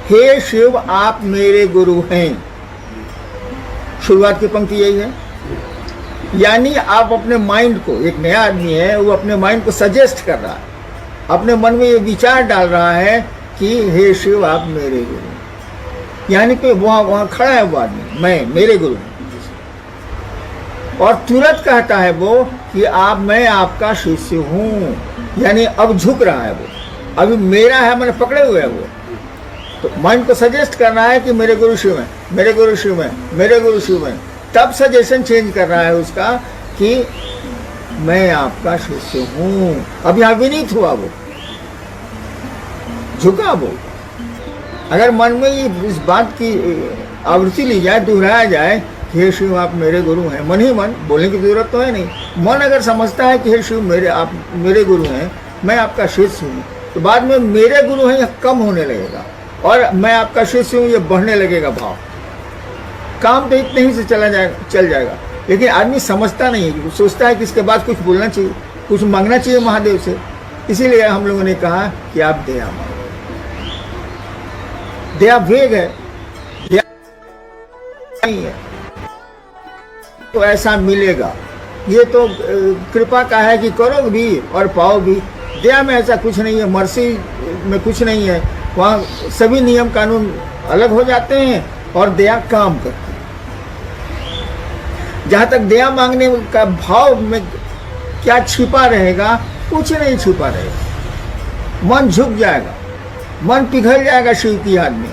हे शिव आप मेरे गुरु हैं। शुरुआत की पंक्ति यही है। यानी आप अपने माइंड को, एक नया आदमी है वो अपने माइंड को सजेस्ट कर रहा है, अपने मन में ये विचार डाल रहा है कि हे शिव आप मेरे गुरु हैं। यानी कि वहाँ खड़ा है वो आदमी, मेरे गुरु हैं, और तुरंत कहता है वो कि मैं आपका शिष्य हूँ। यानी अब झुक रहा है वो, अभी मेरा है, मैंने पकड़े हुए है वो। तो माइंड को सजेस्ट करना है कि मेरे गुरु शिव हैं, मेरे गुरु शिव हैं, मेरे गुरु शिव हैं। तब सजेशन चेंज कर रहा है उसका कि मैं आपका शिष्य हूँ। अब यहाँ विनीत हुआ वो, झुका वो। अगर मन में इस बात की आवृत्ति ली जाए, दोहराया जाए कि हे शिव आप मेरे गुरु हैं, मन ही मन, बोलने की जरूरत तो है नहीं। मन अगर समझता है कि हे शिव आप मेरे गुरु हैं, मैं आपका शिष्य हूँ, तो बाद में मेरे गुरु हैं यह कम होने लगेगा और मैं आपका शिष्य हूँ ये बढ़ने लगेगा भाव। काम तो इतने ही से चल जाएगा। लेकिन आदमी समझता नहीं है, सोचता है कि इसके बाद कुछ बोलना चाहिए, कुछ मांगना चाहिए महादेव से। इसीलिए हम लोगों ने कहा कि आप दया मांगो। दया वेग है, दया नहीं है तो ऐसा मिलेगा। ये तो कृपा का है कि करो भी और पाओ भी। दया में ऐसा कुछ नहीं है, मर्सी में कुछ नहीं है। वहाँ सभी नियम कानून अलग हो जाते हैं और दया काम करती है। जहाँ तक दया मांगने का भाव में क्या छिपा रहेगा, कुछ नहीं छिपा रहेगा। मन झुक जाएगा, मन पिघल जाएगा शिव की याद में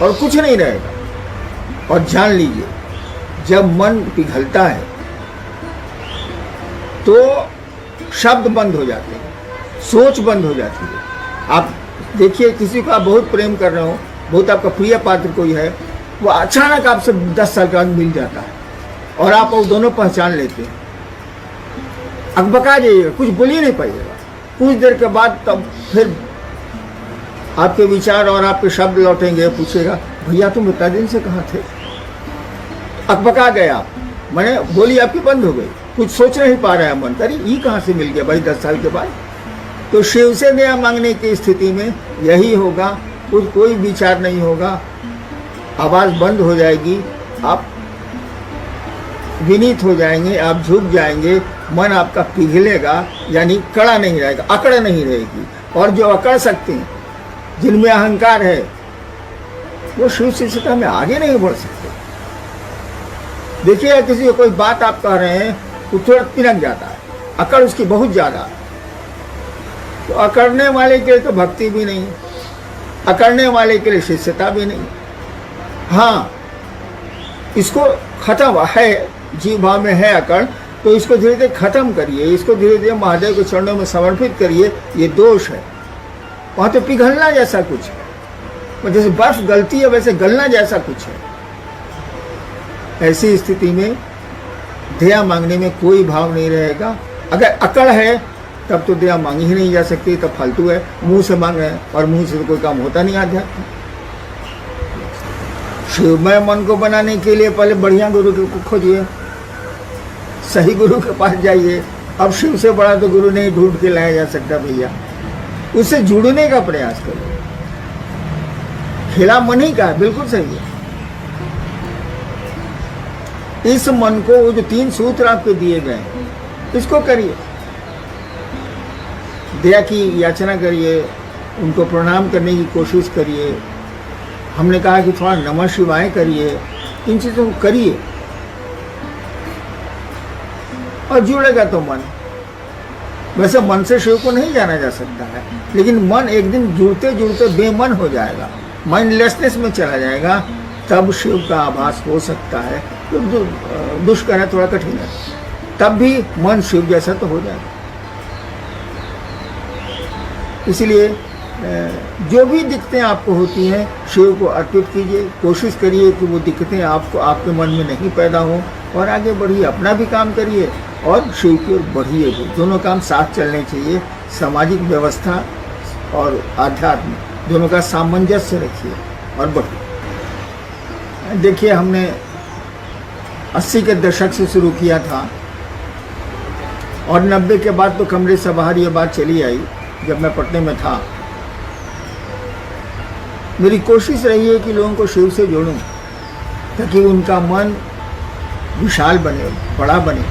और कुछ नहीं रहेगा। और जान लीजिए, जब मन पिघलता है तो शब्द बंद हो जाते हैं, सोच बंद हो जाती है। आप देखिए, किसी को आप बहुत प्रेम कर रहे हो, बहुत आपका प्रिय पात्र कोई है, वो अचानक आपसे 10 साल के बाद मिल जाता है और आप वो दोनों पहचान लेते हैं। अकबका जाइएगा, कुछ बोल ही नहीं पाइएगा। कुछ देर के बाद तब फिर आपके विचार और आपके शब्द लौटेंगे, पूछेगा भैया तुम इतना दिन से कहाँ थे। अकबका गए आप, मैंने बोली आपकी बंद हो गई, कुछ सोच नहीं पा रहा है मन, अरे ये कहाँ से मिल गया भाई 10 साल के बाद। तो शिव से दया मांगने की स्थिति में यही होगा, कोई विचार नहीं होगा, आवाज़ बंद हो जाएगी, आप विनीत हो जाएंगे, आप झुक जाएंगे, मन आपका पिघलेगा, यानी कड़ा नहीं रहेगा, अकड़ नहीं रहेगी। और जो अकड़ सकते हैं, जिनमें अहंकार है, वो शिव शिष्यता में आगे नहीं बढ़ सकते। देखिए, किसी को कोई बात आप कह रहे हैं, वो तुरंत पिनक जाता है, अकड़ उसकी बहुत ज़्यादा। तो अकड़ने वाले के लिए तो भक्ति भी नहीं, अकड़ने वाले के लिए शिष्यता भी नहीं। हाँ, इसको खत्म है, जीव भाव में है अकड़, तो इसको धीरे धीरे खत्म करिए, इसको धीरे धीरे महादेव के चरणों में समर्पित करिए। ये दोष है, वहाँ तो पिघलना जैसा कुछ है, जैसे बर्फ गलती है वैसे गलना जैसा कुछ है। ऐसी स्थिति में दया मांगने में कोई भाव नहीं रहेगा। अगर अकड़ है तब तो दया मांगी ही नहीं जा सकती, तब फालतू है, मुंह से मांग रहे हैं और मुंह से तो कोई काम होता नहीं। आध्यात्म शिवमय मन को बनाने के लिए पहले बढ़िया गुरु को खोजिए, सही गुरु के पास जाइए। अब शिव से बड़ा तो गुरु नहीं ढूंढ के लाया जा सकता भैया, उससे जुड़ने का प्रयास करो। खेला मन ही का है, बिल्कुल सही है। इस मन को, वो जो 3 सूत्र आपको दिए गए, इसको करिए, दया की याचना करिए, उनको प्रणाम करने की कोशिश करिए। हमने कहा कि थोड़ा नमः शिवाय करिए, इन चीज़ों को करिए और जुड़ेगा तो मन। वैसे मन से शिव को नहीं जाना जा सकता है, लेकिन मन एक दिन जुड़ते जुड़ते बेमन हो जाएगा, माइंडलेसनेस में चला जाएगा, तब शिव का आभास हो सकता है। तो दुष्कर है, थोड़ा कठिन है, तब भी मन शिव जैसा तो हो जाएगा। इसलिए जो भी दिक्कतें आपको होती हैं, शिव को अर्पित कीजिए, कोशिश करिए कि वो दिक्कतें आपको, आपके मन में नहीं पैदा हो, और आगे बढ़िए, अपना भी काम करिए और शिव की ओर बढ़िए भी। दोनों काम साथ चलने चाहिए। सामाजिक व्यवस्था और आध्यात्म दोनों का सामंजस्य रखिए और बढ़िए। देखिए, हमने 80 के दशक से शुरू किया था और 90 के बाद तो कमरे से बाहर ये बात चली आई। जब मैं पटने में था मेरी कोशिश रही है कि लोगों को शिव से जोड़ूं, ताकि उनका मन विशाल बने, बड़ा बने,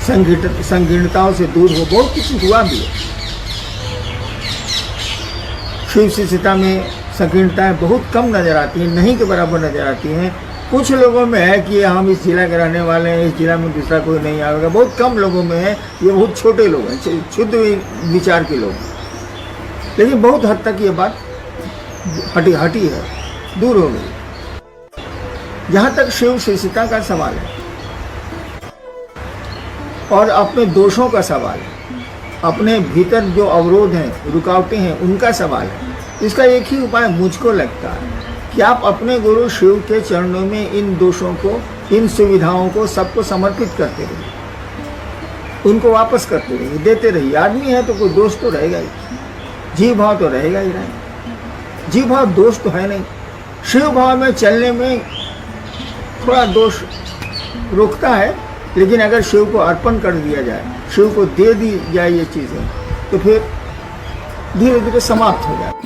संकीर्णताओं से दूर हो। बहुत कुछ हुआ भी है। शिव शिष्यता में संकीर्णताएं बहुत कम नज़र आती हैं, नहीं के बराबर नज़र आती हैं। कुछ लोगों में है कि हम इस जिला के रहने वाले हैं, इस जिला में दूसरा कोई नहीं आएगा, बहुत कम लोगों में है। ये बहुत छोटे लोग हैं, शुद्ध विचार के लोग, लेकिन बहुत हद तक ये बात हटी है, दूर हो गई। जहाँ तक शिव शिष्यता का सवाल है और अपने दोषों का सवाल है, अपने भीतर जो अवरोध हैं, रुकावटें हैं, उनका सवाल है, इसका एक ही उपाय मुझको लगता है कि आप अपने गुरु शिव के चरणों में इन दोषों को, इन सुविधाओं को, सबको समर्पित करते रहिए, उनको वापस करते रहिए, देते रहिए। आदमी है तो कोई दोष तो रहेगा ही, जीव भाव तो रहेगा ही रहेगा। जीव भाव दोष तो है नहीं। शिव भाव में चलने में थोड़ा दोष रुकता है, लेकिन अगर शिव को अर्पण कर दिया जाए, शिव को दे दी जाए ये चीज़ें, तो फिर धीरे धीरे समाप्त हो जाए।